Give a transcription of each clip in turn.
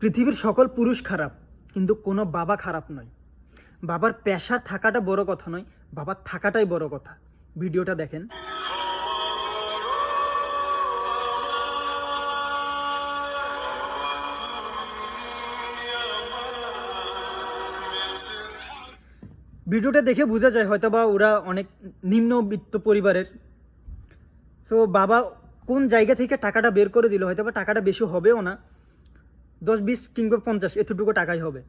পৃথিবীর সকল পুরুষ খারাপ, কিন্তু কোনো বাবা খারাপ নয়। বাবার পেশা থাকাটা বড় কথা নয়, বাবার থাকাটাই বড় কথা। ভিডিওটা দেখেন। ভিডিওটা দেখে বোঝা যায় হয়তো বা ওরা অনেক নিম্নবিত্ত পরিবারের। সো বাবা কোন জায়গা থেকে টাকাটা বের করে দিল, হয়তো বা টাকাটা বেশি হবেও না, 10-20 কিংবা 50 এতটুকু টাকাই হবে।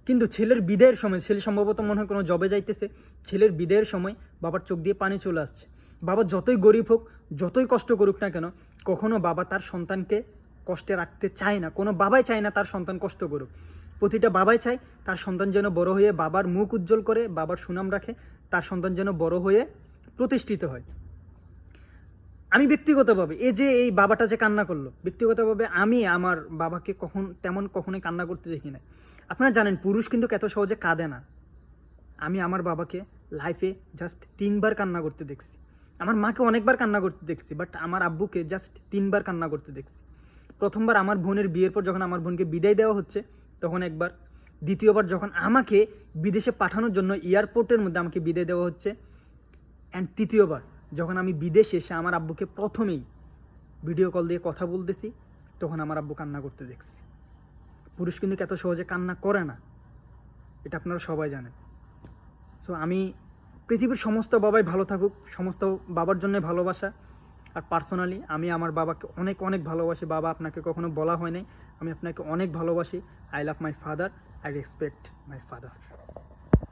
কিন্তু ছেলের বিদায়ের সময়, ছেলে সম্ভবত মনে হয় কোনো জবে যাইতেছে, ছেলের বিদায়ের সময় বাবার চোখ দিয়ে পানি চলে আসছে। বাবা যতই গরিব হোক, যতই কষ্ট করুক না কেন, কখনো বাবা তার সন্তানকে কষ্টে রাখতে চায় না। কোনো বাবাই চায় না তার সন্তান কষ্ট করুক। প্রতিটা বাবাই চায় তার সন্তান যেন বড় হয়ে বাবার মুখ উজ্জ্বল করে, বাবার সুনাম রাখে, তার সন্তান যেন বড় হয়ে প্রতিষ্ঠিত হয়। আমি ব্যক্তিগতভাবে এই বাবাটা যে কান্না করলো, ব্যক্তিগতভাবে আমি আমার বাবাকে কখনোই কান্না করতে দেখি না। আপনারা জানেন পুরুষ কিন্তু এত সহজে কাঁদে না। আমি আমার বাবাকে লাইফে জাস্ট 3বার কান্না করতে দেখছি। আমার মাকে অনেকবার কান্না করতে দেখছি, বাট আমার আব্বুকে জাস্ট 3বার কান্না করতে দেখছি। প্রথমবার আমার বোনের বিয়ের পর যখন আমার বোনকে বিদায় দেওয়া হচ্ছে তখন একবার, দ্বিতীয়বার যখন আমাকে বিদেশে পাঠানোর জন্য এয়ারপোর্টের মধ্যে আমাকে বিদায় দেওয়া হচ্ছে, অ্যান্ড তৃতীয়বার যখন আমি বিদেশে এসে আমার আব্বুকে প্রথমেই ভিডিও কল দিয়ে কথা বলতেছি, তখন আমার আব্বু কান্না করতে দেখছি। পুরুষ কিন্তু এত সহজে কান্না করে না, এটা আপনারা সবাই জানেন। সো আমি পৃথিবীর সমস্ত বাবাই ভালো থাকুক, সমস্ত বাবার জন্য ভালোবাসা। আর পার্সোনালি আমি আমার বাবাকে অনেক অনেক ভালোবাসি। বাবা আপনাকে কখনো বলা হয় নাই, আমি আপনাকে অনেক ভালোবাসি। I love my father, I respect my father.